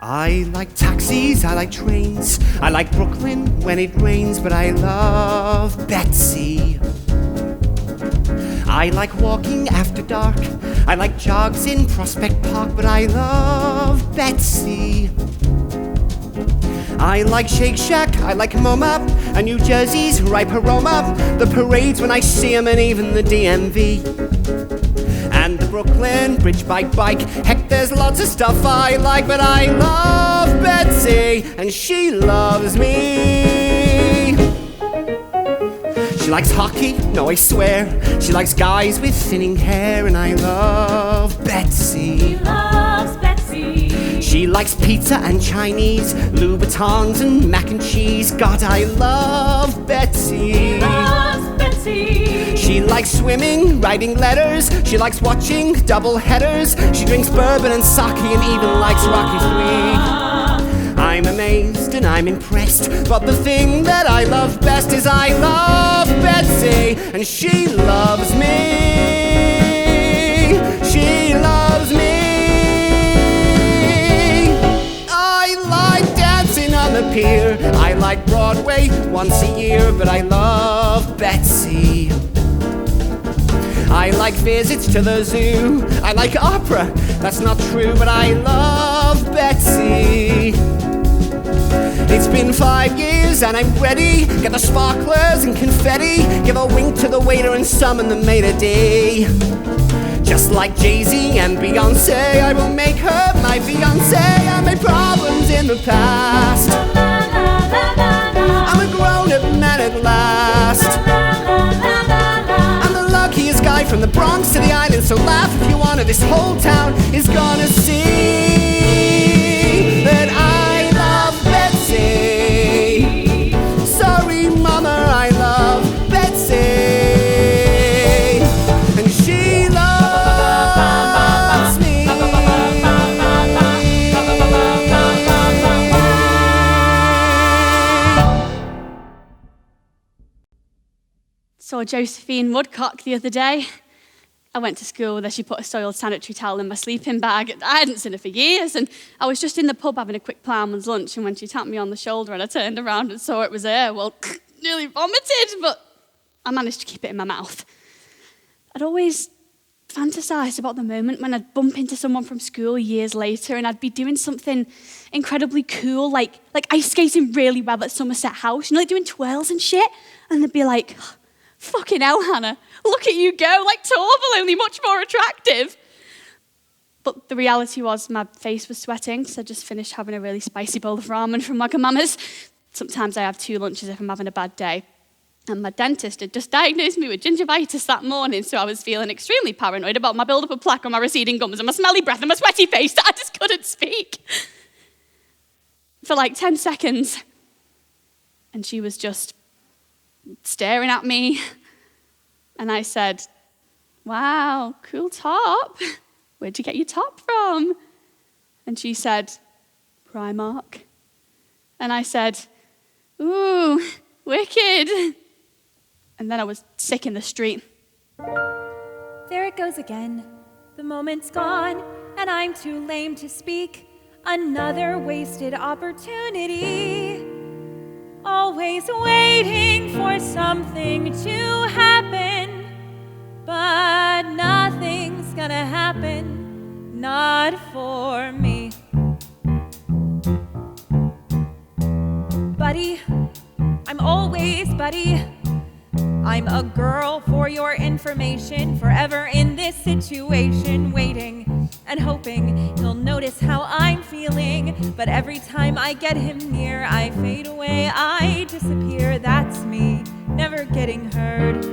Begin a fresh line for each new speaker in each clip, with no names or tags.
I like taxis, I like trains, I like Brooklyn when it rains, but I love Betsy. I like walking after dark, I like jogs in Prospect Park, but I love Betsy. I like Shake Shack, I like MoMA, and New Jersey's ripe aroma, the parades when I see 'em, and even the DMV. And the Brooklyn Bridge bike. Heck, there's lots of stuff I like, but I love Betsy, and she loves me. She likes hockey, no I swear. She likes guys with thinning hair, and I love Betsy.
She loves Betsy.
She likes pizza and Chinese, Louboutins and mac and cheese. God, I love Betsy.
She loves Betsy.
She likes swimming, writing letters. She likes watching double headers. She drinks bourbon and sake and even likes Rocky III. I'm amazed and I'm impressed, but the thing that I love best is I love Betsy, and she loves me. She loves me. I like dancing on the pier. I like Broadway once a year, but I love Betsy. I like visits to the zoo. I like opera, that's not true, but I love Betsy. It's been 5 years and I'm ready. Get the sparklers and confetti. Give a wink to the waiter and summon the maitre d'. Just like Jay-Z and Beyonce, I will make her my fiancé. I made problems in the past. I'm a grown-up man at last. Guy from the Bronx to the island, so laugh if you wanna. This whole town is gonna see that I love Betsy. Sorry, mama, I love Betsy, and she loves me.
Saw Josephine Woodcock the other day. I went to school with her. She put a soiled sanitary towel in my sleeping bag. I hadn't seen her for years, and I was just in the pub having a quick ploughman's lunch, and when she tapped me on the shoulder and I turned around and saw it was her, well, nearly vomited, but I managed to keep it in my mouth. I'd always fantasised about the moment when I'd bump into someone from school years later and I'd be doing something incredibly cool, like ice skating really well at Somerset House, like doing twirls and shit, and they'd be like, fucking hell, Hannah, look at you go, like Torval, only much more attractive. But the reality was my face was sweating, so I just finished having a really spicy bowl of ramen from Wagamama's. Sometimes I have 2 lunches if I'm having a bad day. And my dentist had just diagnosed me with gingivitis that morning, so I was feeling extremely paranoid about my build-up of plaque on my receding gums and my smelly breath and my sweaty face that I just couldn't speak. For like 10 seconds. And she was just staring at me, and I said, wow, cool top. Where'd you get your top from? And she said, Primark. And I said, ooh, wicked. And then I was sick in the street.
There it goes again. The moment's gone, and I'm too lame to speak. Another wasted opportunity. Always waiting for something to happen, but nothing's gonna happen, not for me. Buddy, I'm always buddy. I'm a girl, for your information, forever in this situation, waiting and hoping he'll notice how I'm feeling. But every time I get him near, I fade away, I disappear. That's me, never getting heard.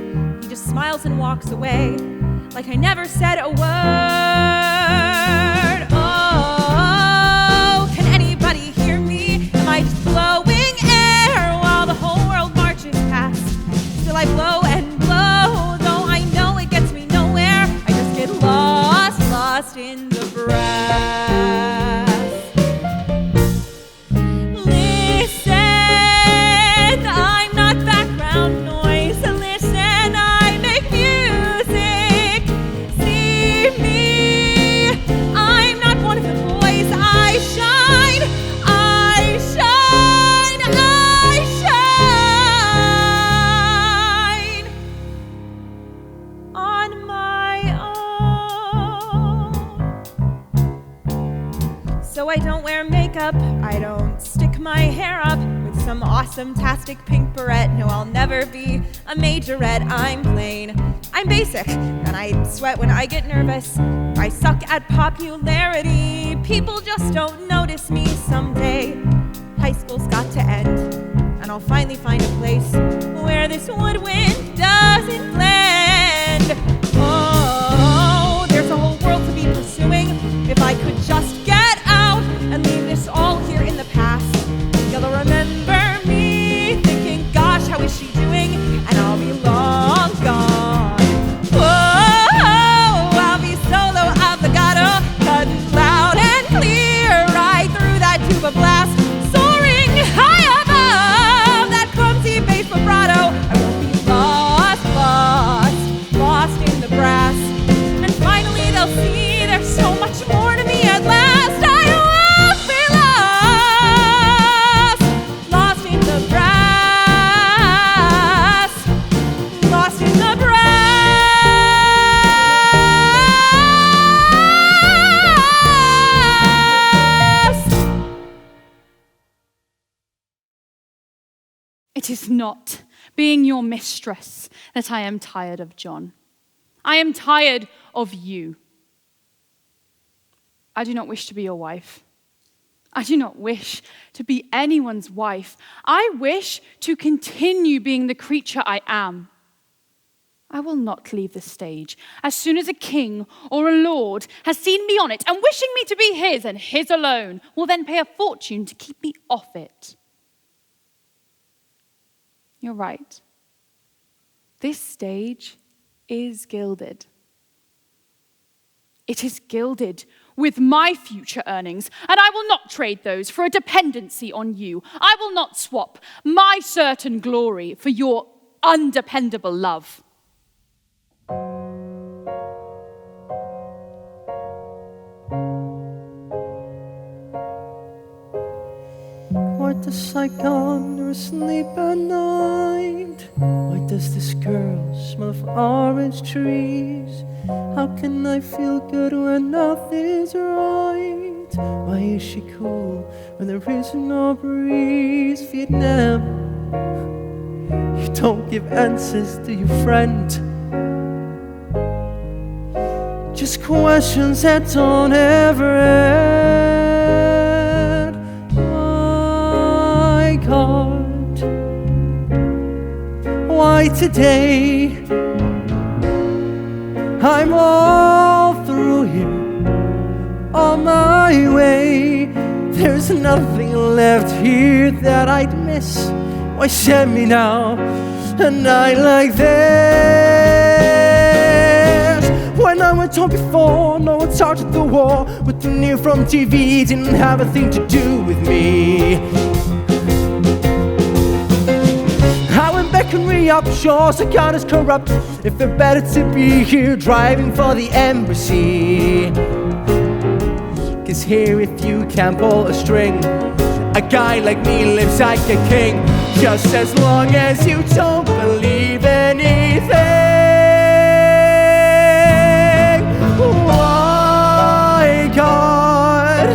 He just smiles and walks away, like I never said a word. Oh, can anybody hear me? Am I just blowing air while the whole world marches past? Still I blow and blow, though I know it gets me nowhere. I just get lost in the brass. So I don't wear makeup, I don't stick my hair up with some awesome-tastic pink beret. No, I'll never be a majorette, I'm plain. I'm basic, and I sweat when I get nervous. I suck at popularity, people just don't notice me someday. High school's got to end, and I'll finally find a place where this woodwind doesn't blend. Oh, there's a whole world to be pursuing. If I could just get out and leave this all here in the past, you'll remember me thinking, gosh, how is she doing? And I'll be long gone. Whoa, I'll be solo avocado, cutting loud and clear right through that tuba blast, soaring high above that clumsy bass vibrato. I won't be lost in the brass. And finally they'll see there's so much more to me at last. I won't be lost in the brass, lost in the brass.
It is not being your mistress that I am tired of, John. I am tired of you. I do not wish to be your wife. I do not wish to be anyone's wife. I wish to continue being the creature I am. I will not leave the stage as soon as a king or a lord has seen me on it and wishing me to be his and his alone will then pay a fortune to keep me off it. You're right. This stage is gilded. It is gilded with my future earnings, and I will not trade those for a dependency on you. I will not swap my certain glory for your undependable love.
Why does I can't sleep at night? Why does this girl smell of orange trees? How can I feel good when nothing's right? Why is she cool when there is no breeze? Vietnam, you don't give answers to your friend. Just questions that don't ever end. My God, why today? I'm all through here, on my way. There's nothing left here that I'd miss. Why send me now a night like this? When I went home before, no one started the war. What you knew from TV didn't have a thing to do with me. I went back and re-up, sure, so God is corrupt. If it better to be here driving for the embassy. Cause here if you can't pull a string, a guy like me lives like a king. Just as long as you don't believe anything. Why God?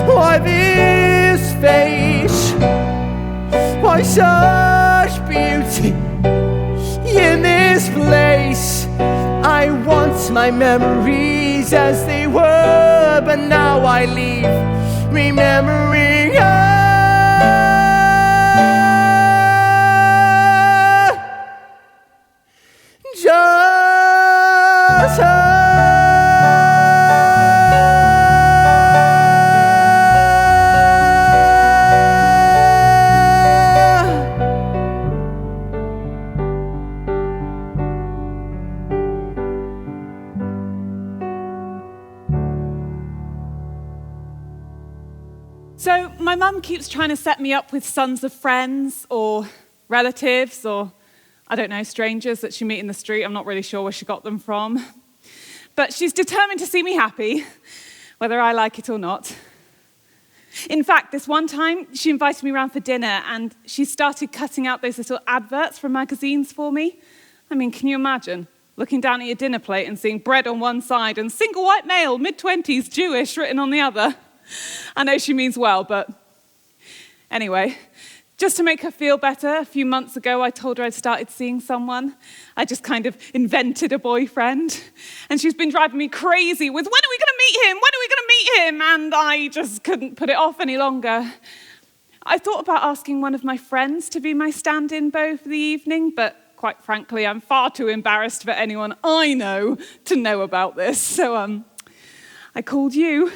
Why this face? Why such beauty in this place? I want my memories as they were, but now I leave remembering her. Just her.
So my mum keeps trying to set me up with sons of friends or relatives or, I don't know, strangers that she meet in the street. I'm not really sure where she got them from. But she's determined to see me happy, whether I like it or not. In fact, this one time, she invited me around for dinner and she started cutting out those little adverts from magazines for me. I mean, can you imagine? looking down at your dinner plate and seeing bread on one side and single white male, mid-20s, Jewish written on the other. I know she means well, but anyway, just to make her feel better, a few months ago I told her I'd started seeing someone. I just kind of invented a boyfriend. And she's been driving me crazy with, when are we going to meet him? When are we going to meet him? And I just couldn't put it off any longer. I thought about asking one of my friends to be my stand-in beau for the evening, but quite frankly, I'm far too embarrassed for anyone I know to know about this. So I called you.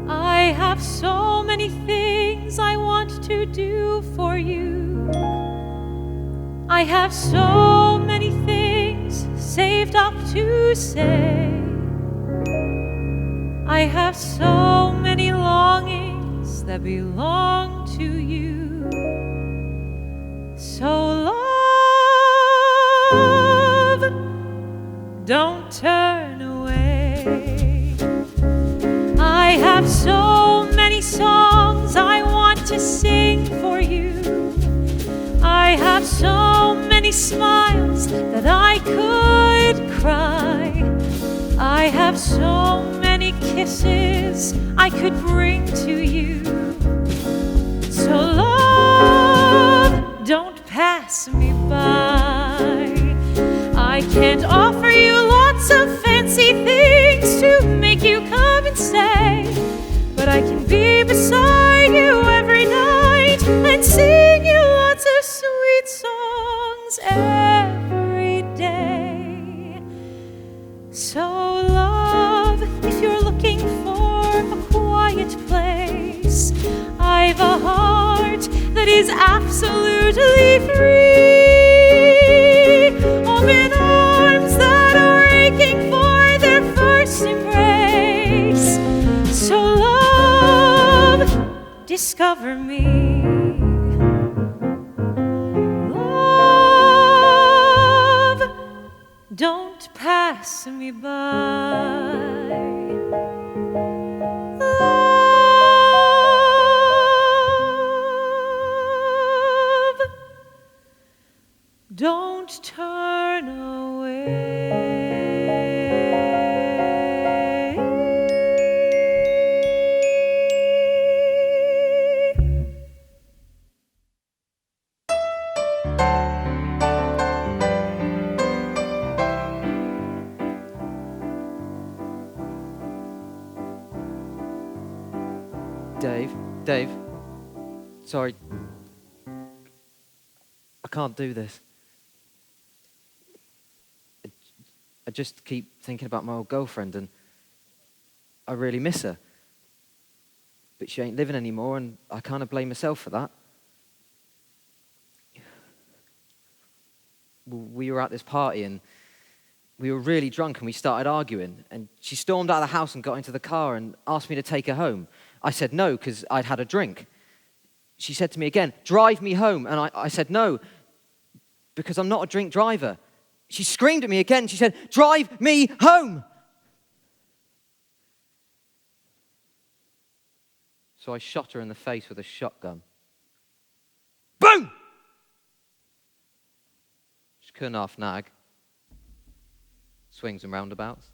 I have so many things I want to do for you. I have so many things saved up to say. I have so many longings that belong to you. So love, don't turn away. I have so many songs I want to sing for you. I have so many smiles that I could cry. I have so many kisses I could bring to you. So love, don't pass me by. I can't offer you lots of fancy things to make you come and stay, but I can be beside you every night and sing you lots of sweet songs every day. So love, if you're looking for a quiet place, I've a heart that is absolutely free. Open arms that are aching for their first embrace. So love, discover me. Love, don't pass me by. Love, don't turn away.
Dave, sorry. I can't do this. I just keep thinking about my old girlfriend and I really miss her. But she ain't living anymore and I kind of blame myself for that. We were at this party and we were really drunk and we started arguing and she stormed out of the house and got into the car and asked me to take her home. I said no because I'd had a drink. She said to me again, drive me home. And I said no because I'm not a drink driver. She screamed at me again. She said, drive me home. So I shot her in the face with a shotgun. Boom! She couldn't half nag. Swings and roundabouts.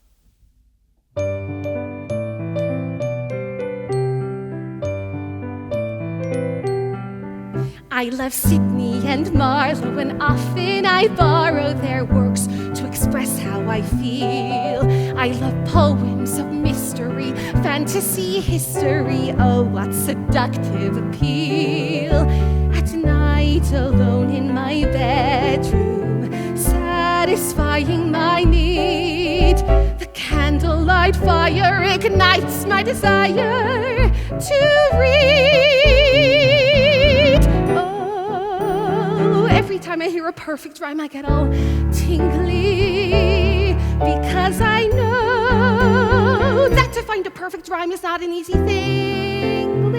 I love Sydney and Marlowe, and often I borrow their works to express how I feel. I love poems of mystery, fantasy, history, oh, what seductive appeal. At night, alone in my bedroom, satisfying my need. The candlelight fire ignites my desire to read. Every time I hear a perfect rhyme, I get all tingly, because I know that to find a perfect rhyme is not an easy thing.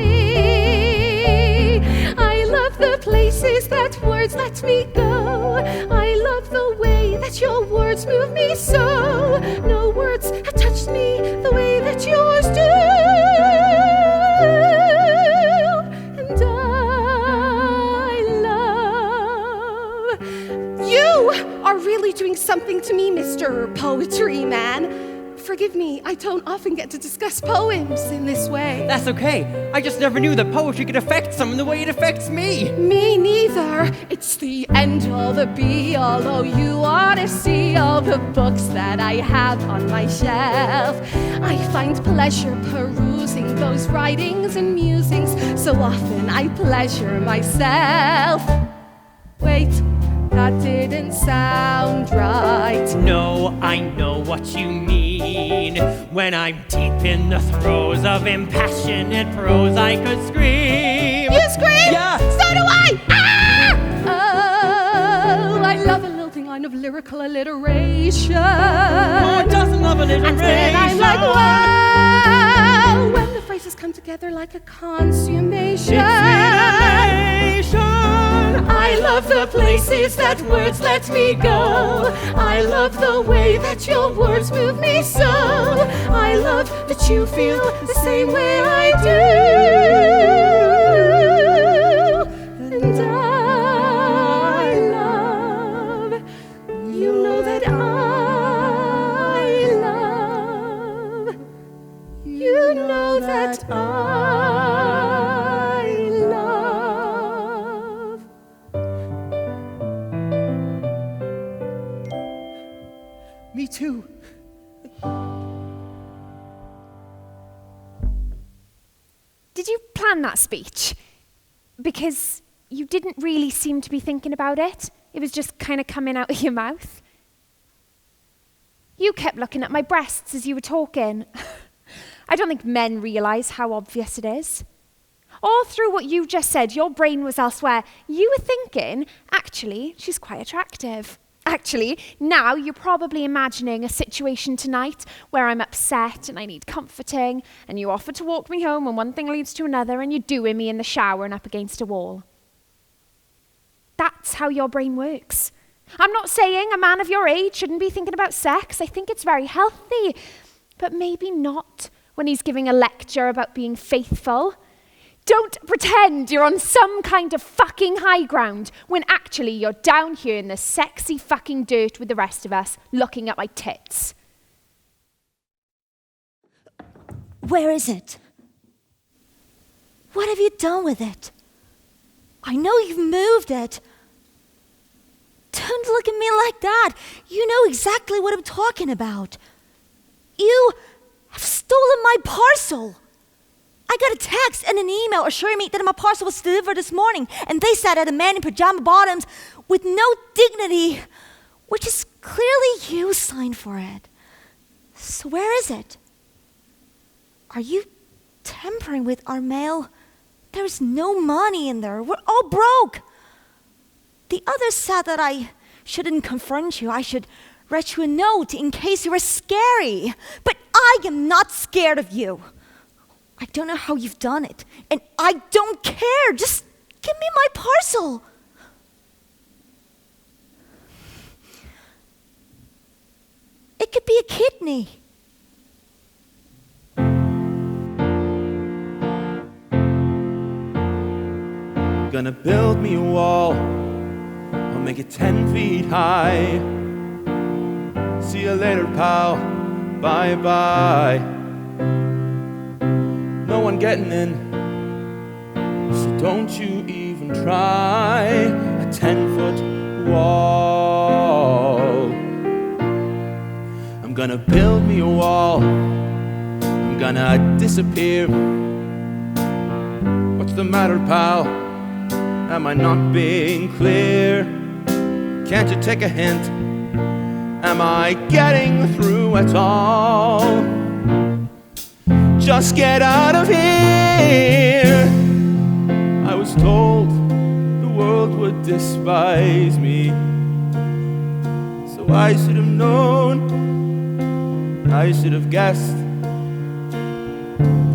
I love the places that words let me go. I love the way that your words move me so. No words have touched me the way that yours do. And I love are really doing something to me, Mr. Poetry Man. Forgive me, I don't often get to discuss poems in this way.
That's okay. I just never knew that poetry could affect someone the way it affects me.
Me neither. It's the end-all, the be-all. Oh, you ought to see all the books that I have on my shelf. I find pleasure perusing those writings and musings. So often I pleasure myself. Wait, that didn't sound right.
No, I know what you mean. When I'm deep in the throes of impassionate prose, I could scream.
You scream?
Yeah.
So do I! Ah! Oh, I love a lilting line of lyrical alliteration.
Oh, it doesn't love alliteration.
And then I'm like, wow! When the phrases come together like a consummation. I love the places that words let me go. I love the way that your words move me so. I love that you feel the same way I do. And I love, you know that I love, you know that I love.
Me too.
Did you plan that speech? Because you didn't really seem to be thinking about it. It was just kind of coming out of your mouth. You kept looking at my breasts as you were talking. I don't think men realise how obvious it is. All through what you just said, your brain was elsewhere. You were thinking, actually, she's quite attractive. Actually, now you're probably imagining a situation tonight where I'm upset and I need comforting, and you offer to walk me home and one thing leads to another and you're doing me in the shower and up against a wall. That's how your brain works. I'm not saying a man of your age shouldn't be thinking about sex. I think it's very healthy, but maybe not when he's giving a lecture about being faithful. Don't pretend you're on some kind of fucking high ground when actually you're down here in the sexy fucking dirt with the rest of us looking at my tits.
Where is it? What have you done with it? I know you've moved it. Don't look at me like that. You know exactly what I'm talking about. You have stolen my parcel. I got a text and an email assuring me that my parcel was delivered this morning, and they said that a man in pajama bottoms with no dignity, which is clearly you, signed for it. So where is it? Are you tampering with our mail? There's no money in there. We're all broke. The others said that I shouldn't confront you. I should write you a note in case you were scary. But I am not scared of you. I don't know how you've done it, and I don't care. Just give me my parcel. It could be a kidney.
Gonna build me a wall. I'll make it 10 feet high. See you later, pal. Bye-bye. No one getting in, so don't you even try a 10-foot wall. I'm gonna build me a wall. I'm gonna disappear. What's the matter, pal? Am I not being clear? Can't you take a hint? Am I getting through at all? Just get out of here. I was told the world would despise me, so I should have known, I should have guessed.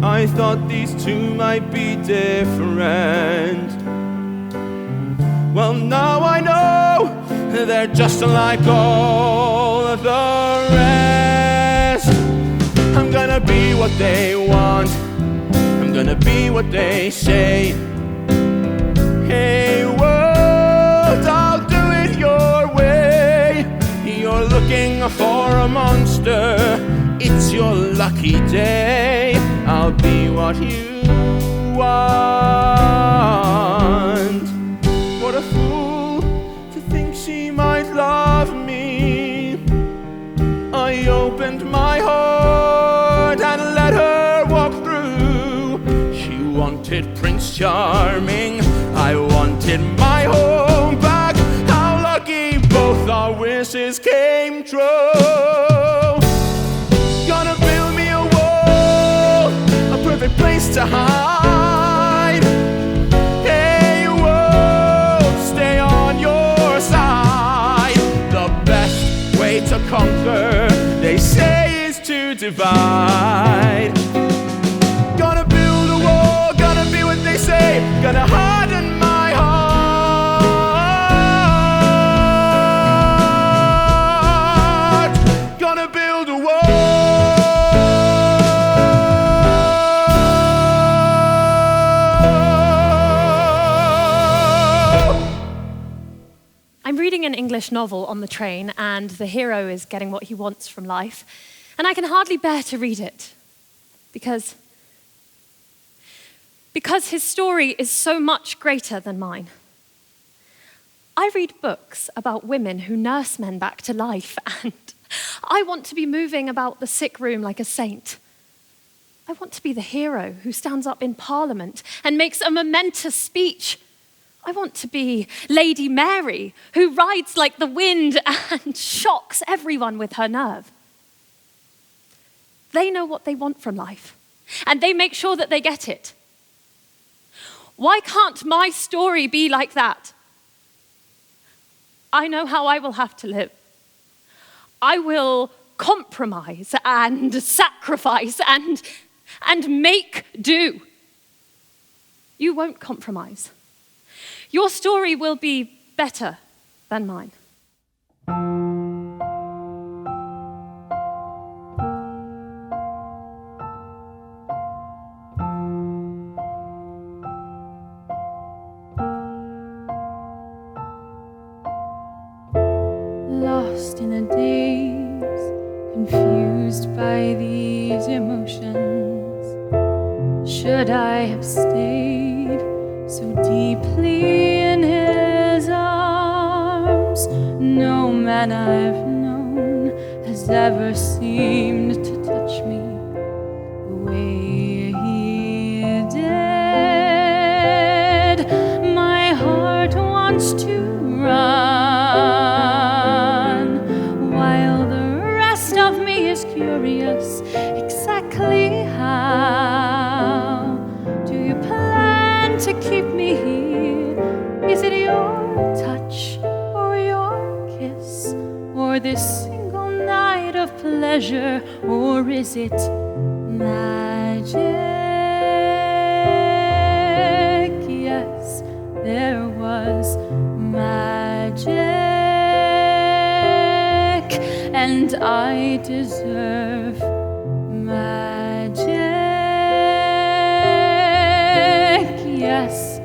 I thought these two might be different. Well, now I know they're just like all of the rest. I'm gonna be what they want. I'm gonna be what they say. Hey, world, I'll do it your way.
a monster, it's your lucky day. I'll be what you want. What a fool to think she might love me. I opened my heart and let her walk through. She wanted Prince Charming, I wanted my home back. How lucky both our wishes came true. Gonna build me a wall, a perfect place to hide. Hey, whoa, stay on your side. The best way to conquer, they say, is to divide. Gonna build a wall, gonna be what they say, gonna harden my heart. Gonna build a wall.
I'm reading an English novel on the train, and the hero is getting what he wants from life, and I can hardly bear to read it because his story is so much greater than mine. I read books about women who nurse men back to life, and I want to be moving about the sick room like a saint. I want to be the hero who stands up in Parliament and makes a momentous speech. I want to be Lady Mary, who rides like the wind and shocks everyone with her nerve. They know what they want from life, and they make sure that they get it. Why can't my story be like that? I know how I will have to live. I will compromise and sacrifice and make do. You won't compromise. Your story will be better than mine.
Lost in a daze, confused by these emotions. Should I have stayed so deeply in his arms? No man I've known has ever seemed to touch me the way he did. My heart wants to run, while the rest of me is curious exactly how. Do you plan to keep me here? Is it your touch or your kiss, or this single night of pleasure, or is it magic? Yes, there was magic, and I deserve magic. Yes,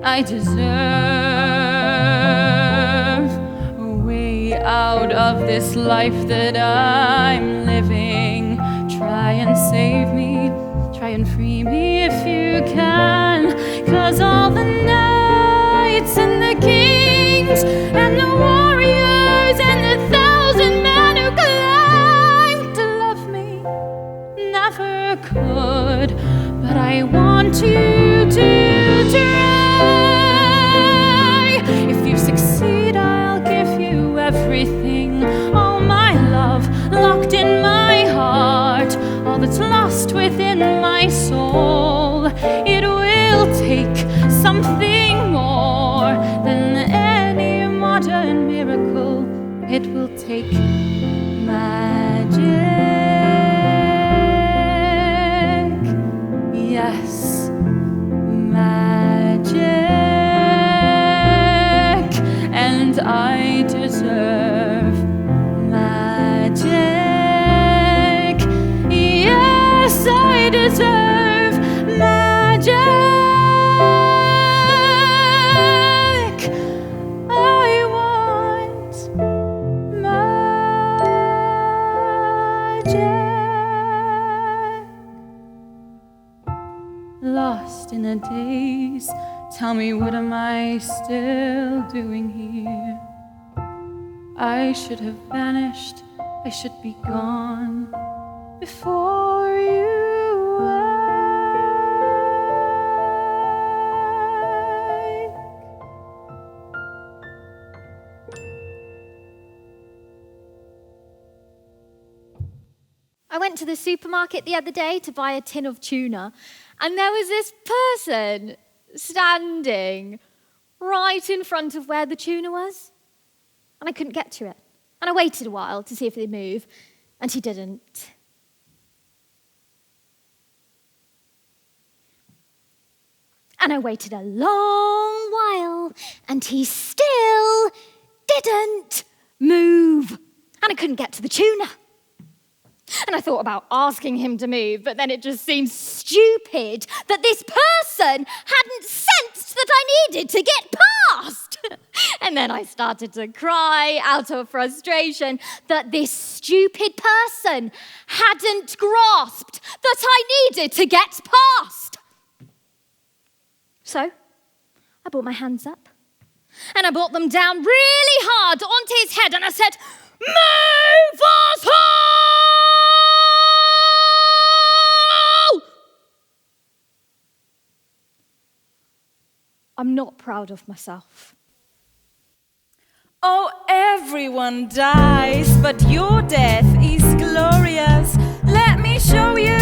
I deserve a way out of this life that I'm living. Try and save me, try and free me if you can, 'cause all the knights and the kings and the warriors and the 1,000 men who claimed to love me never could. But I want you to try. If you succeed, I'll give you everything. All my love locked in my heart, all that's lost within my soul. It will take something more me, what am I still doing here? I should have vanished, I should be gone before you wake.
I went to the supermarket the other day to buy a tin of tuna, and there was this person standing right in front of where the tuna was, and I couldn't get to it. And I waited a while to see if they'd move, and he didn't. And I waited a long while, and he still didn't move. And I couldn't get to the tuna. And I thought about asking him to move, but then it just seemed stupid that this person hadn't sensed that I needed to get past. And then I started to cry out of frustration that this stupid person hadn't grasped that I needed to get past. So I brought my hands up and I brought them down really hard onto his head and I said, "Move us home!" I'm not proud of myself.
Oh, everyone dies, but your death is glorious. Let me show you.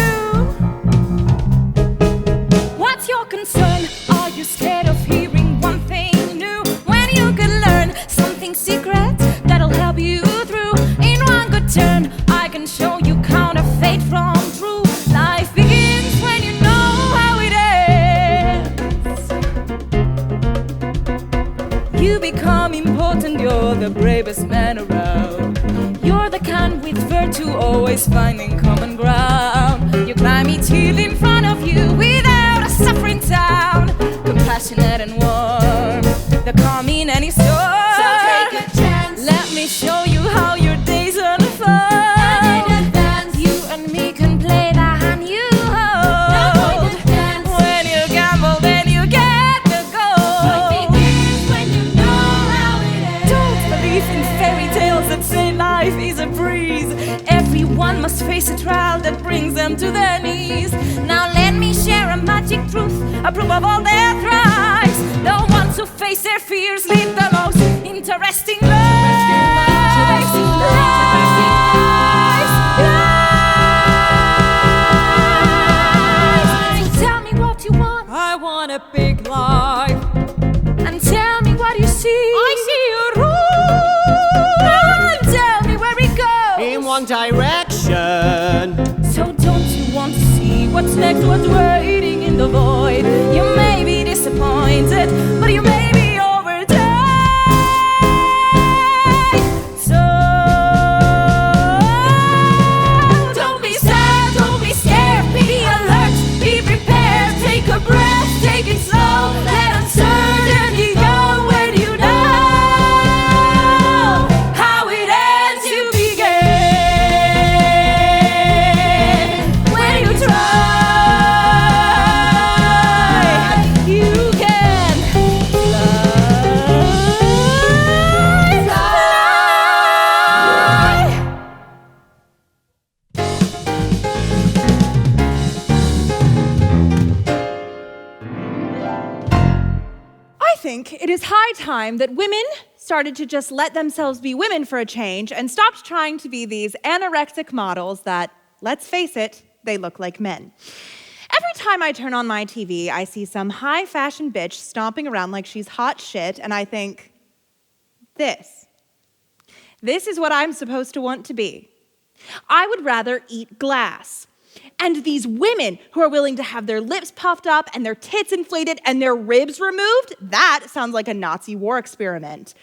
What's your concern? Are you scared of hearing one thing new? When you could learn something secret that'll help you through. In one good turn, I can show you counterfeit from true. Life begins when you know how it ends. You become important, you're the bravest man around. You're the kind with virtue, always finding common ground. You climb each hill in front of you without a suffering sound. Compassionate and warm, the calm in any storm. So take a chance. Let me show you how your days unfold. And in advance, you and me can play the hand you hold. When you gamble, then you get the gold. Life begins when you know how it ends. Don't believe in fairy tales that say life is a breeze. Everyone must face a trial that brings them to their knees. Now let me share a magic truth, a proof of all their thrives. The ones who face their fears lead the most interesting lives. So tell me what you want. I want a big life. And tell me what you see. I see a road. And tell me where it goes.
In one direction.
So don't you want to see what's next, what's waiting in the void? You may be disappointed, but you may be overjoyed. So don't be sad, don't be scared. Be alert, be prepared. Take a breath, take it slow. Let uncertainty go. When you know how it ends, you begin. When you try, you can fly.
I think it is high time that women started to just let themselves be women for a change and stopped trying to be these anorexic models that, let's face it, they look like men. Every time I turn on my TV, I see some high-fashion bitch stomping around like she's hot shit, and I think, this is what I'm supposed to want to be. I would rather eat glass. And these women who are willing to have their lips puffed up and their tits inflated and their ribs removed, that sounds like a Nazi war experiment.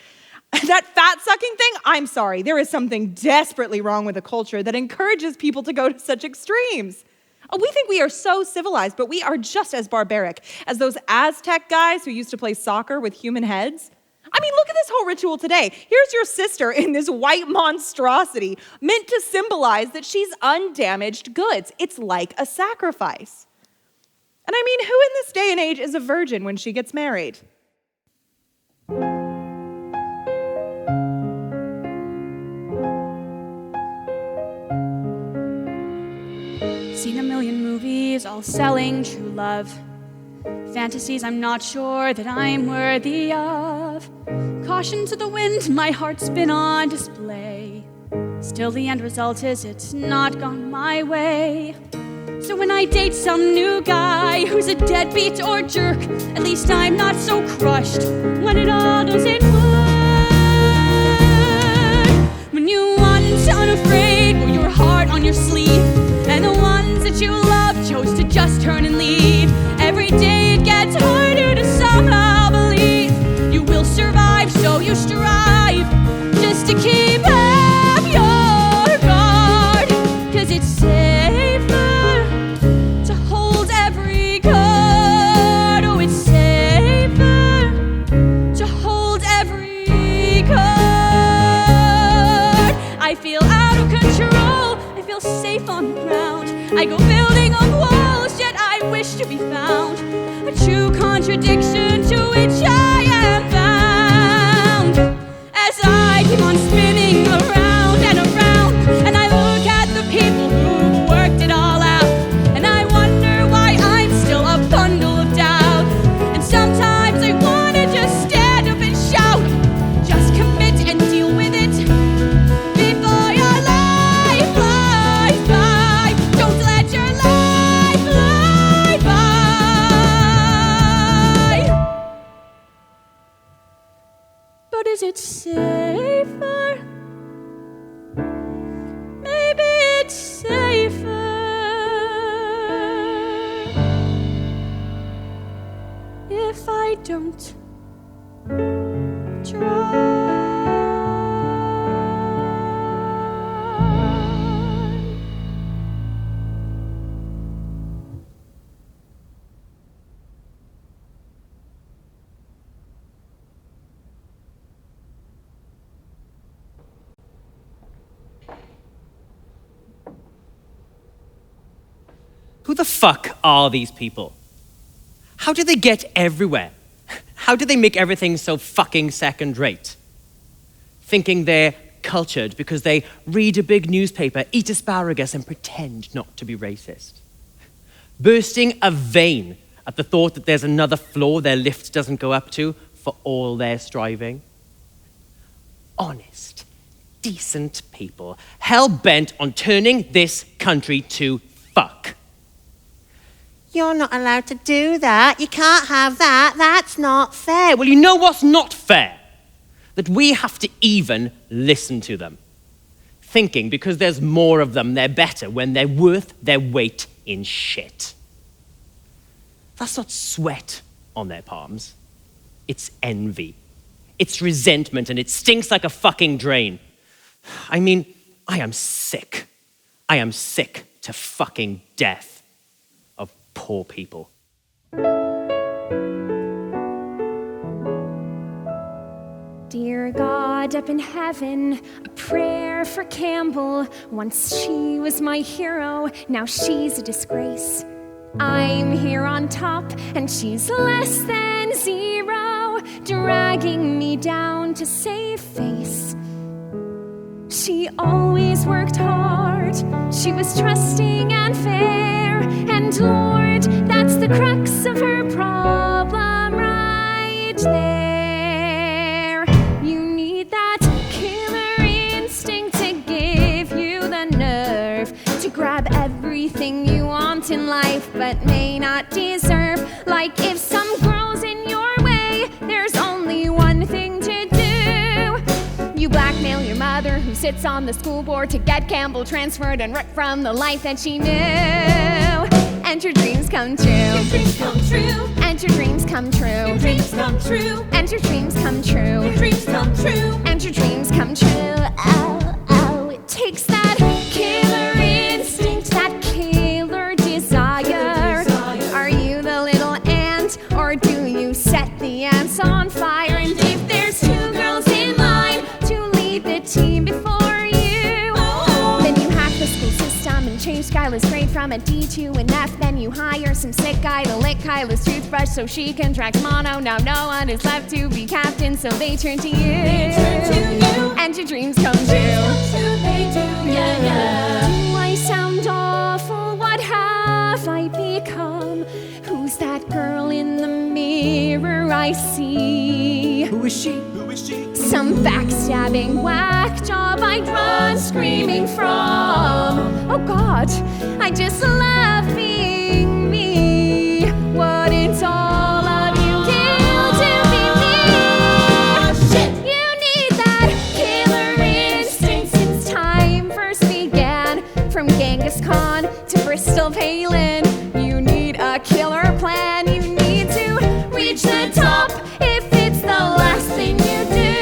That fat-sucking thing, I'm sorry, there is something desperately wrong with a culture that encourages people to go to such extremes. We think we are so civilized, but we are just as barbaric as those Aztec guys who used to play soccer with human heads. I mean, look at this whole ritual today. Here's your sister in this white monstrosity, meant to symbolize that she's undamaged goods. It's like a sacrifice. And I mean, who in this day and age is a virgin when she gets married?
Seen a million movies all selling true love. Fantasies I'm not sure that I'm worthy of. Caution to the wind, my heart's been on display. Still the end result is it's not gone my way. So when I date some new guy who's a deadbeat or jerk, at least I'm not so crushed when it all doesn't work. When you once unafraid wore your heart on your sleeve, and the ones that you loved chose to just turn and leave, every day it gets harder to somehow believe you will survive, so you strive just to keep up your guard, 'cause it's safer to hold every card. Oh, it's safer to hold every card. I feel out of control, I feel safe on the ground. I go building up walls, yet I wish to be found. A true contradiction to which I am bound. As I keep on spinning around and around, and I look at the people who worked it all out, and I wonder why I'm still a bundle of doubt. And sometimes I wanna just stand up and shout, just commit and deal with it before your life flies by. Don't let your life fly by. But is it safer? Maybe it's safer if I don't try.
Who the fuck are these people? How do they get everywhere? How do they make everything so fucking second-rate? Thinking they're cultured because they read a big newspaper, eat asparagus, and pretend not to be racist. Bursting a vein at the thought that there's another floor their lift doesn't go up to for all their striving. Honest, decent people, hell-bent on turning this country to fuck. You're not allowed to do that. You can't have that. That's not fair. Well, you know what's not fair? That we have to even listen to them. Thinking because there's more of them, they're better when they're worth their weight in shit. That's not sweat on their palms. It's envy. It's resentment, and it stinks like a fucking drain. I mean, I am sick. I am sick to fucking death. Poor people.
Dear God up in heaven, a prayer for Campbell. Once she was my hero, now she's a disgrace. I'm here on top, and she's less than zero, dragging me down to save face. She always worked hard, she was trusting and fair, and Lord, that's the crux of her problem right there. You need that killer instinct to give you the nerve to grab everything you want in life but may not deserve. Like if some girl's in your way, there's only one thing to do. You blackmail your mother who sits on the school board to get Campbell transferred and ripped from the life that she knew. And your dreams come true. Your dreams come true. And your dreams come true. Your dreams come true. And your dreams come true. Your dreams come true. And your dreams come true. Oh, oh, it takes that killer instinct, that killer desire. Are you the little ant, or do you set the ants on fire? And if there's two girls in line to lead the team before you, then you hack the school system and change Skylar's grade from a D to an F. Then you hire some sick guy to lick Kyla's toothbrush so she contracts mono. Now no one is left to be captain, so they turn to you. They turn to you. And your dreams come true. They do, yeah, yeah. Do I sound awful? What happened?
come? Who's that girl in the mirror I see?
Who is she?
Some backstabbing whack job I'd run screaming from. Oh God, I just love being me. Wouldn't all of you kill to be me? Shit. You need that killer instinct since time first began. From Genghis Khan to Bristol Palin, you need a killer plan. You need to reach the top if it's the last thing you do.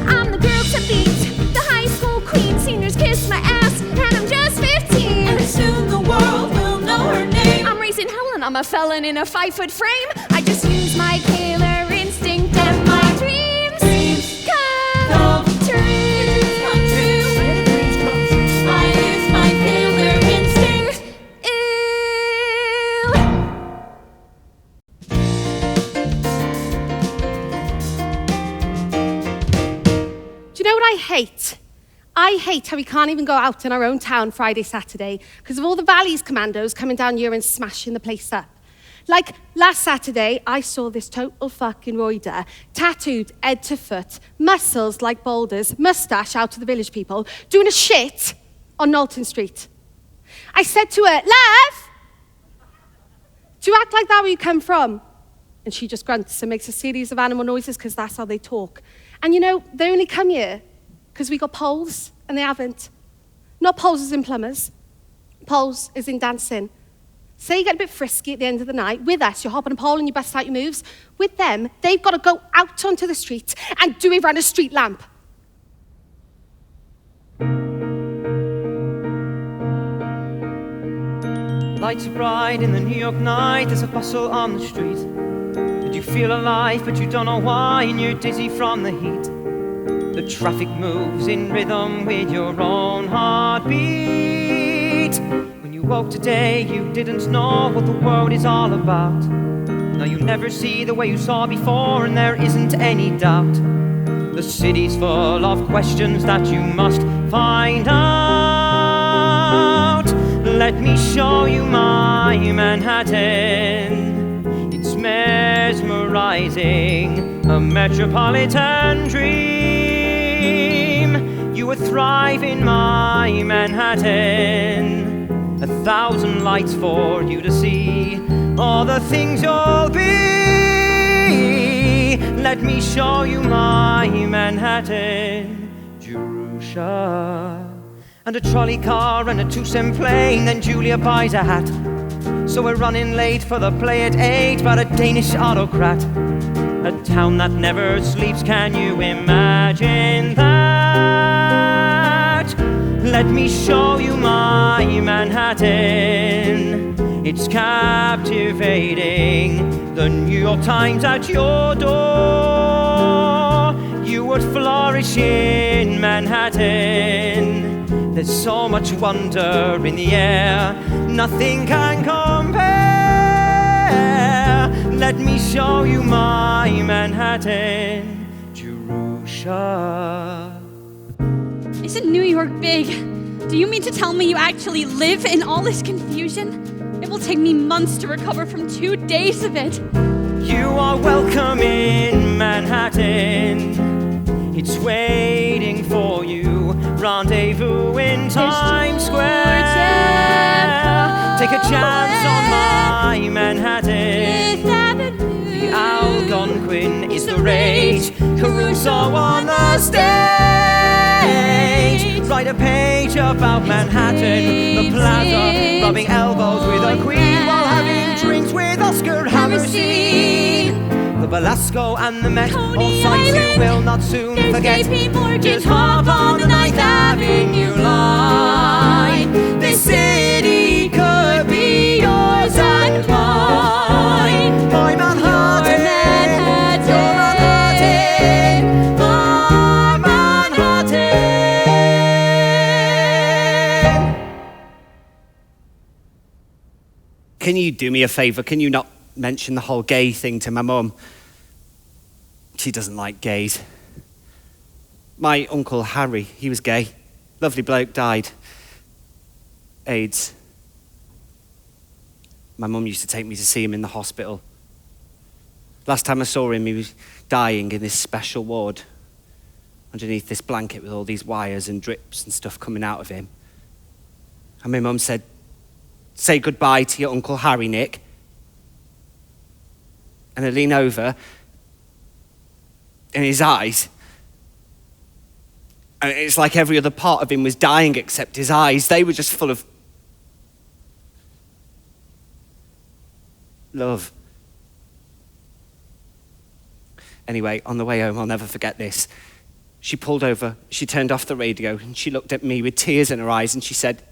I'm the girl to beat, the high school queen. Seniors kiss my ass, and I'm just 15.
And soon the world will know her name.
I'm raising hell and I'm a felon in a 5-foot frame. I just use my killer instinct and my dreams come true.
I use my killer instinct.
Ew.
Do you know what I hate? I hate how we can't even go out in our own town Friday, Saturday because of all the Valleys commandos coming down here and smashing the place up. Like last Saturday, I saw this total fucking roider, tattooed head to foot, muscles like boulders, moustache out to the village people, doing a shit on Knowlton Street. I said to her, "Love, do you act like that where you come from?" And she just grunts and makes a series of animal noises because that's how they talk. And you know, they only come here because we got poles and they haven't. Not poles as in plumbers. Poles as in dancing. Say you get a bit frisky at the end of the night. With us, you hop on a pole and you bust out your moves. With them, they've got to go out onto the street and do it around a street lamp.
Lights are bright in the New York night, there's a bustle on the street. And you feel alive, but you don't know why, and you're dizzy from the heat. The traffic moves in rhythm with your own heartbeat. When you woke today, you didn't know what the world is all about. Now you never see the way you saw before, and there isn't any doubt. The city's full of questions that you must find out. Let me show you my Manhattan. It's mesmerizing, a metropolitan dream. You would thrive in my Manhattan. 1,000 lights for you to see, all the things you'll be. Let me show you my Manhattan, Jerusha. And a trolley car and a 2-cent plane. Then Julia buys a hat, so we're running late for the play at 8 by a Danish autocrat. A town that never sleeps, can you imagine that? Let me show you my Manhattan. It's captivating, the New York Times at your door. You would flourish in Manhattan. There's so much wonder in the air, nothing can compare. Let me show you my Manhattan, Jerusha.
Isn't New York big? Do you mean to tell me you actually live in all this confusion? It will take me months to recover from 2 days of it.
You are welcome in Manhattan. It's waiting for you. Rendezvous in Times Square. Take a chance on my Manhattan. The Algonquin is the rage. Caruso on the stage. Write a page about Manhattan, the plaza, rubbing elbows with a queen while having drinks with Oscar Hammerstein. The Velasco and the Met, all sights you will not soon forget. Just hop on the 9th Avenue line. This city could be yours and mine. My Manhattan, your Manhattan, my Manhattan.
Can you do me a favour? Can you not mention the whole gay thing to my mum? She doesn't like gays. My Uncle Harry, he was gay. Lovely bloke, died. AIDS. My mum used to take me to see him in the hospital. Last time I saw him, he was dying in this special ward, underneath this blanket with all these wires and drips and stuff coming out of him. And my mum said, "Say goodbye to your Uncle Harry, Nick." And I lean over, and his eyes, and it's like every other part of him was dying except his eyes. They were just full of love. Anyway, on the way home, I'll never forget this. She pulled over, she turned off the radio, and she looked at me with tears in her eyes, and she said,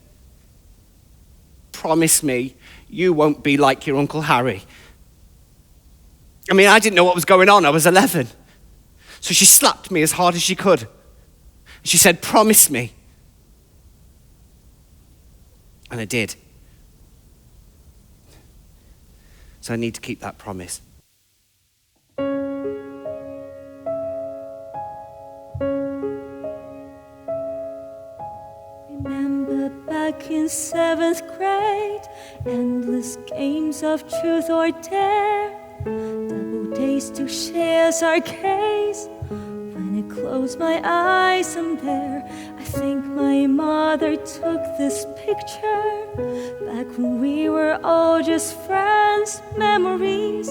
"Promise me you won't be like your Uncle Harry." I mean, I didn't know what was going on. I was 11. So she slapped me as hard as she could. She said, "Promise me." And I did. So I need to keep that promise.
Remember back in 7th grade, endless games of truth or dare, double days to shares arcades. When I close my eyes, I'm there. I think my mother took this picture back when we were all just friends. Memories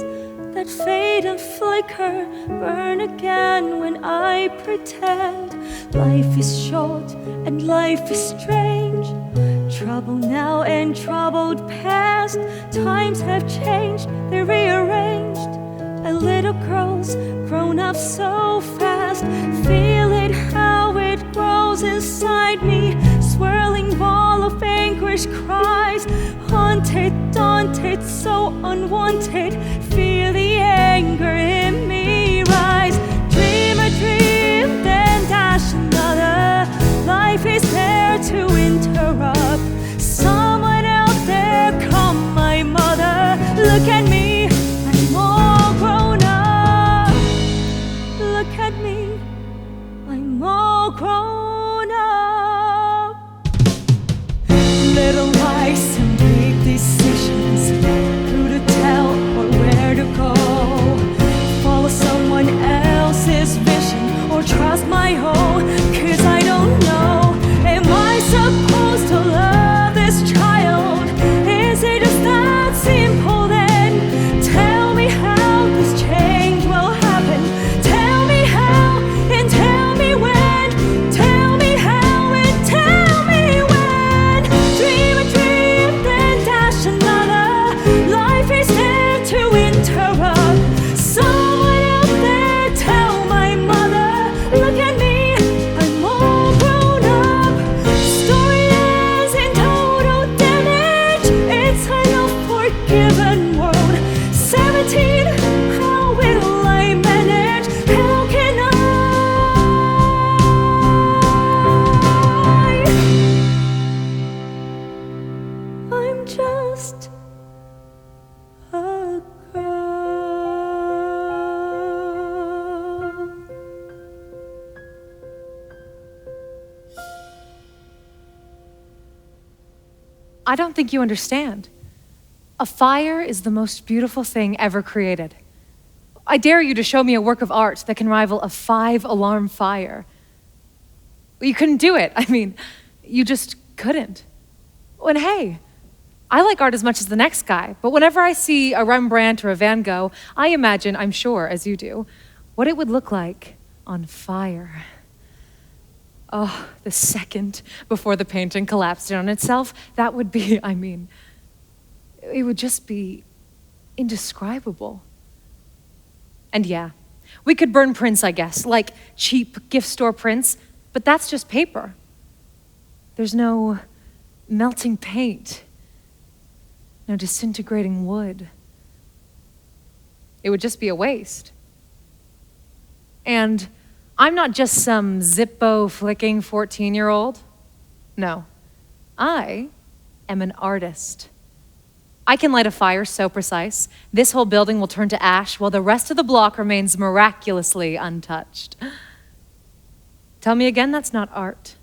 that fade and flicker, burn again when I pretend. Life is short and life is strange. Trouble now and troubled past. Times have changed, they're rearranged. A little girl's grown up so fast. Feel it how it grows inside me. Swirling ball of anguish cries. Haunted, daunted, so unwanted. Feel the anger in me rise. Dream a dream, then dash another. Life is there to interrupt. Someone out there, come my mother. Look at me, I'm all grown up. Look at me, I'm all grown up. Little lies and big decisions, who to tell or where to go. Follow someone else's vision or trust my own, 'cause I don't know. Am I supposed to love this child? Is it just that simple then? Tell me how this change will happen. Tell me how and tell me when. Tell me how and tell me when. Dream a dream, then dash another. Life is there to interrupt. Someone out there, tell my mother. Look at me, I'm all grown up. Story ends in total damage. It's an unforgiven world. 17, how will I manage? How can I? I'm just a girl.
I don't think you understand. A fire is the most beautiful thing ever created. I dare you to show me a work of art that can rival a 5-alarm fire. You couldn't do it. I mean, you just couldn't. And hey, I like art as much as the next guy, but whenever I see a Rembrandt or a Van Gogh, I imagine, I'm sure, as you do, what it would look like on fire. Oh, the second before the painting collapsed in on itself, that would be, I mean, it would just be indescribable. And yeah, we could burn prints, I guess, like cheap gift store prints, but that's just paper. There's no melting paint, no disintegrating wood. It would just be a waste. And I'm not just some Zippo-flicking 14-year-old. No, I am an artist. I can light a fire so precise, this whole building will turn to ash while the rest of the block remains miraculously untouched. Tell me again that's not art.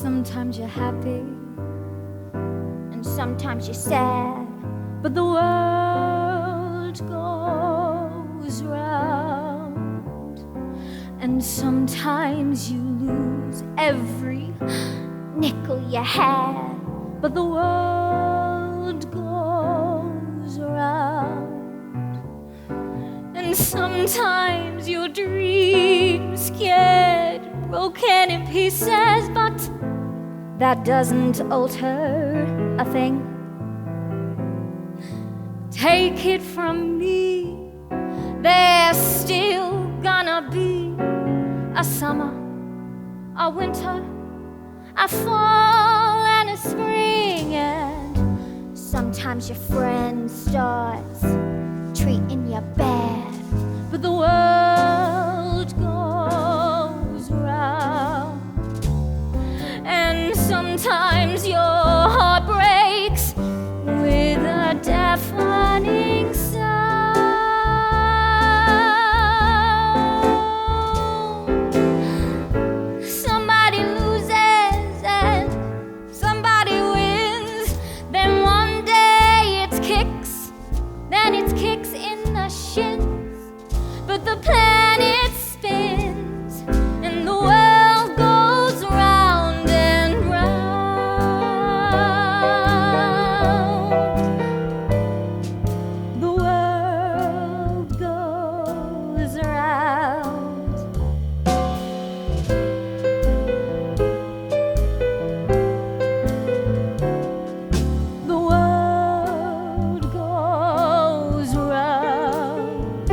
Sometimes you're happy, and sometimes you're sad, but the world goes round. And sometimes you lose every nickel you had, but the world goes round. And sometimes your dreams get broken in pieces, but that doesn't alter a thing. Take it from me, there's still gonna be a summer, a winter, a fall and a spring. And sometimes your friend starts treating you bad, but the world goes round. And sometimes your heart breaks with a deafening sound. Somebody loses and somebody wins. Then one day it's kicks, then it's kicks in the shins. But the planet spins and the world goes round and round. The world goes round. The world goes round.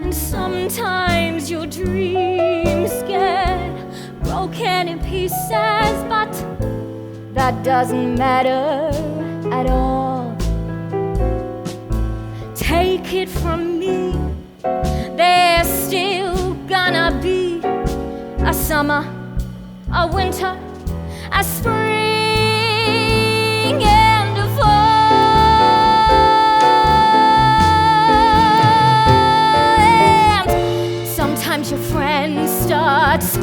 And sometimes your dreams get broken in pieces, but that doesn't matter at all. Take it from me, there's still gonna be a summer, a winter, a spring and a fall. And sometimes your friend starts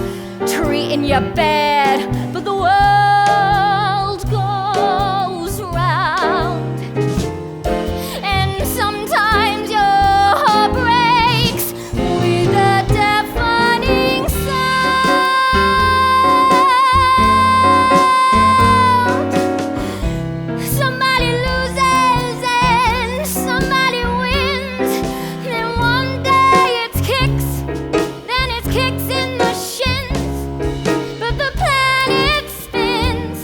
treating you bad, but the world goes round. And sometimes your heart breaks with a deafening sound. Somebody loses and somebody wins. Then one day it's kicks, then it's kicks in the shins. But the planet spins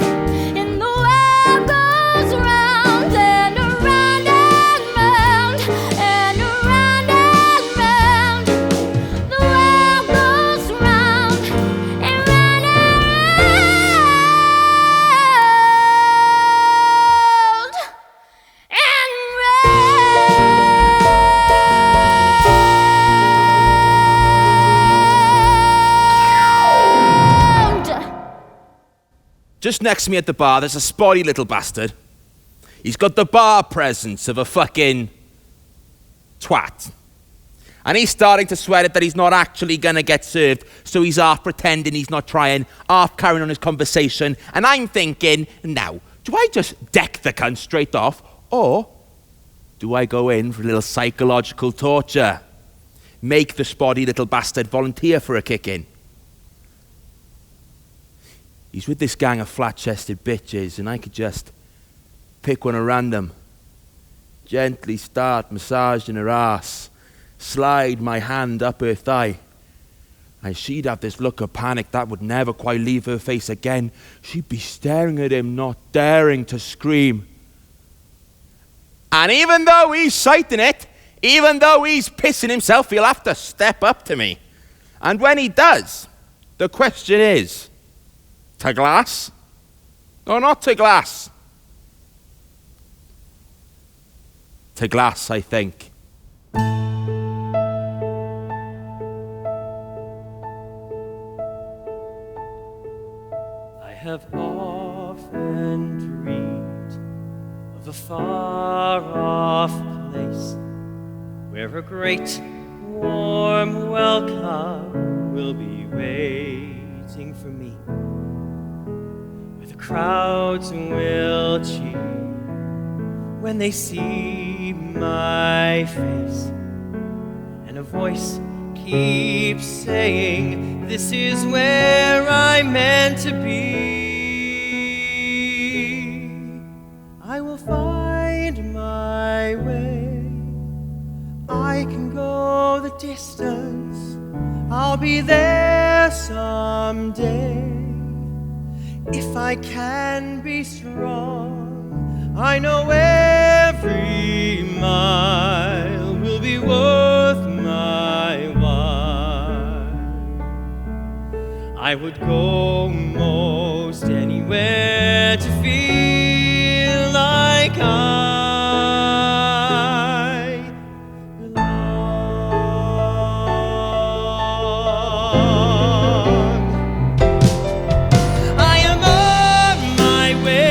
and the world goes round and around and round and around and round. The world goes round and round and round.
Just next to me at the bar, there's a spotty little bastard. He's got the bar presence of a fucking twat. And he's starting to sweat it that he's not actually going to get served, so he's half pretending he's not trying, half carrying on his conversation. And I'm thinking, now, do I just deck the cunt straight off, or do I go in for a little psychological torture? Make the spotty little bastard volunteer for a kick-in. He's with this gang of flat-chested bitches, and I could just pick one at random, gently start massaging her ass, slide my hand up her thigh, and she'd have this look of panic that would never quite leave her face again. She'd be staring at him, not daring to scream. And even though he's sighting it, even though he's pissing himself, he'll have to step up to me. And when he does, the question is, to glass or not to glass? To glass, I think.
I have often dreamed of a far-off place where a great warm welcome will be waiting for me. the crowds will cheer when they see my face, and a voice keeps saying, this is where I'm meant to be. I will find my way. I can go the distance. I'll be there someday. If I can be strong, I know every mile will be worth my while. I would go most anywhere to feel like I belong. I am on my way.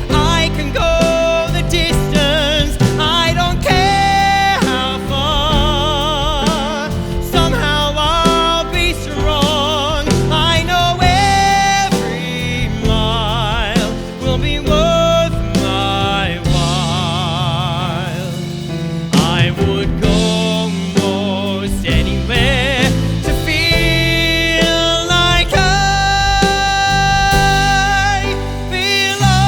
I can go the distance. I don't care how far. Somehow I'll be strong. I know every mile will be worth my while. I would go most anywhere to feel like I belong.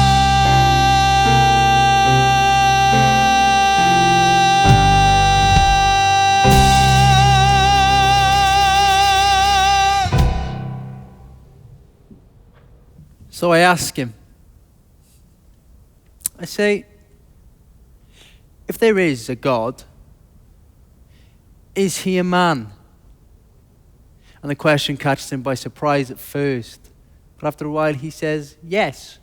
So I ask him, I say, if there is a God, is he a man? And the question catches him by surprise at first. But after a while he says yes,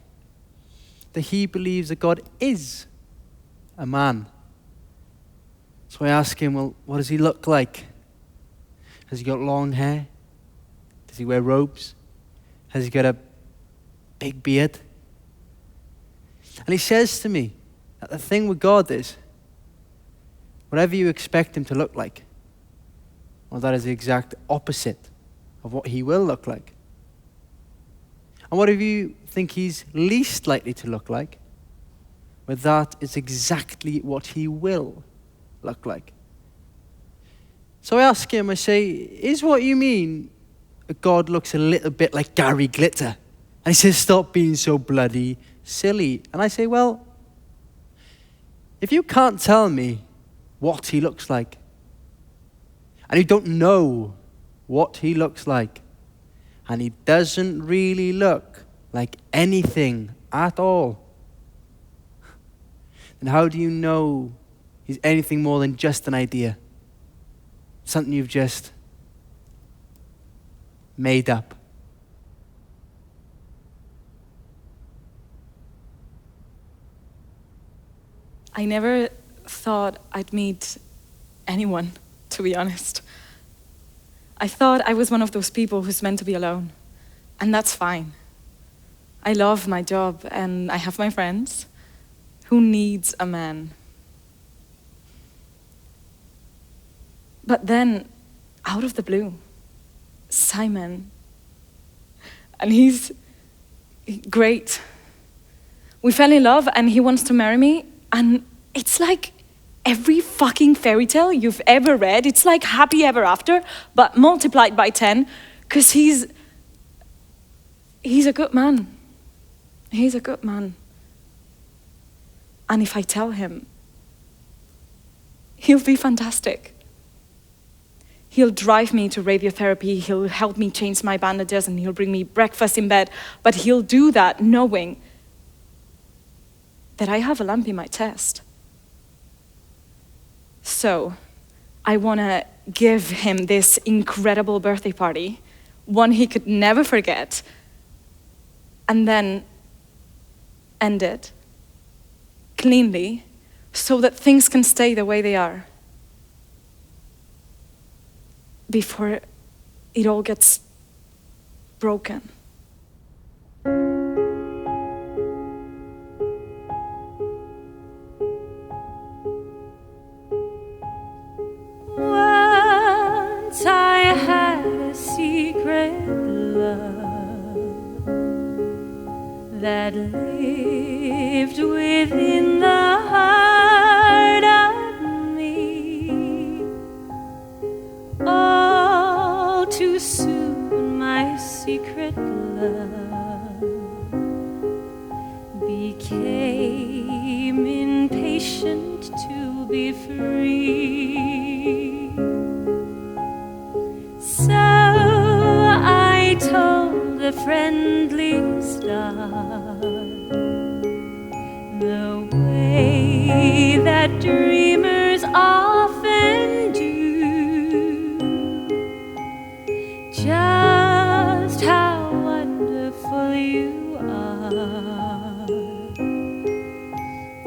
that he believes that God is a man. So I ask him, well, what does he look like? Has he got long hair? Does he wear robes? Has he got a big beard? And he says to me that the thing with God is, whatever you expect him to look like, well, that is the exact opposite of what he will look like. And whatever you think he's least likely to look like, well, that is exactly what he will look like. So I ask him, I say, is what you mean that God looks a little bit like Gary Glitter? And he says, stop being so bloody silly. And I say, well, if you can't tell me what he looks like, and you don't know what he looks like, and he doesn't really look like anything at all, then how do you know he's anything more than just an idea? Something you've just made up.
I never thought I'd meet anyone, to be honest. I thought I was one of those people who's meant to be alone, and that's fine. I love my job, and I have my friends. Who needs a man? But then, out of the blue, Simon, and he's great. We fell in love, and he wants to marry me. And it's like every fucking fairy tale you've ever read. It's like happy ever after, but multiplied by 10, because he's a good man. He's a good man. And if I tell him, he'll be fantastic. He'll drive me to radiotherapy, he'll help me change my bandages, and he'll bring me breakfast in bed, but he'll do that knowing that I have a lump in my chest. So, I want to give him this incredible birthday party, one he could never forget, and then end it cleanly so that things can stay the way they are before it all gets broken.
Once I had a secret love. that lived within the heart of me. All too soon my secret love became impatient to be free. So I told the friendly star the way that dreamers often do, just how wonderful you are,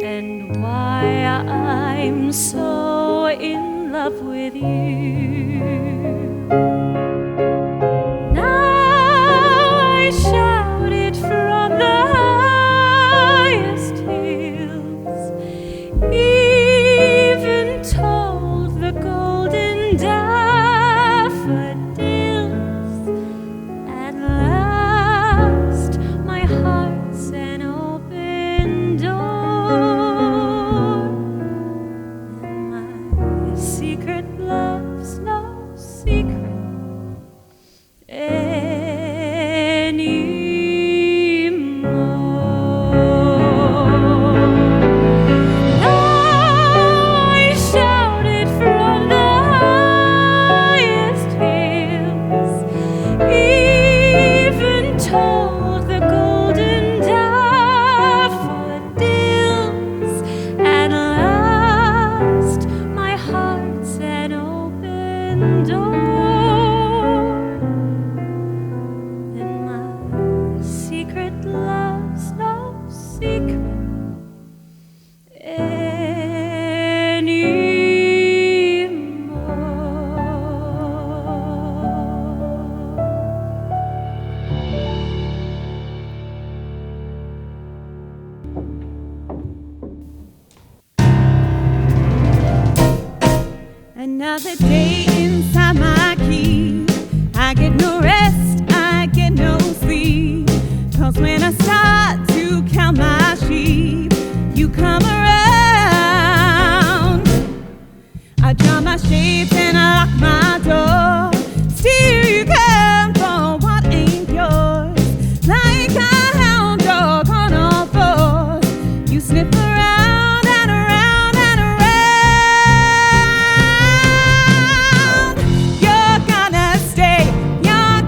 and why I'm so in love with you. Now I shout it from the highest hills, even told the golden daffodils. At last my heart's an open door, and my secret love's no secret
Another day inside my key. I get no rest, I get no sleep. 'Cause when I start to count my sheep, you come around. I draw my shades and I lock my door. Still you come for what ain't yours. Like a hound dog on all fours, you sniff around and around and around. You're gonna stay, you're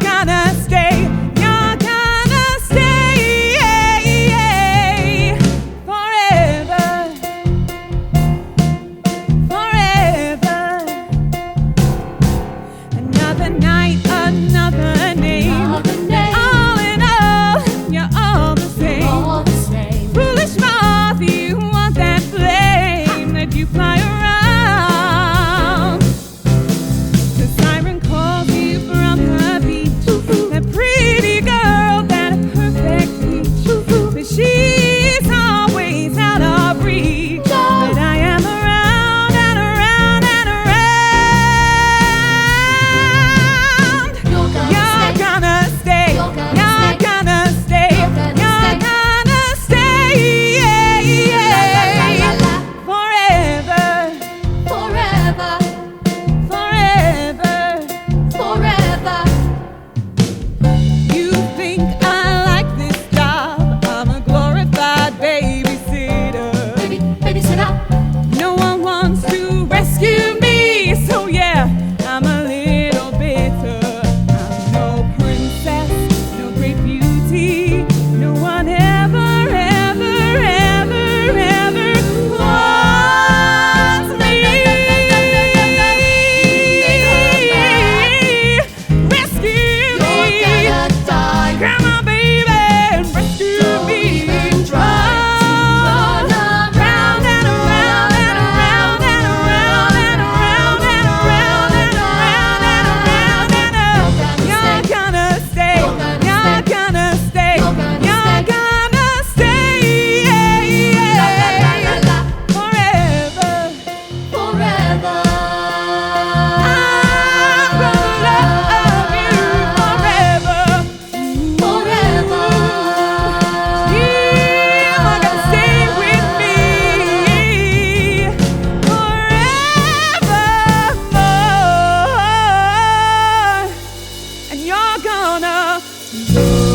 Go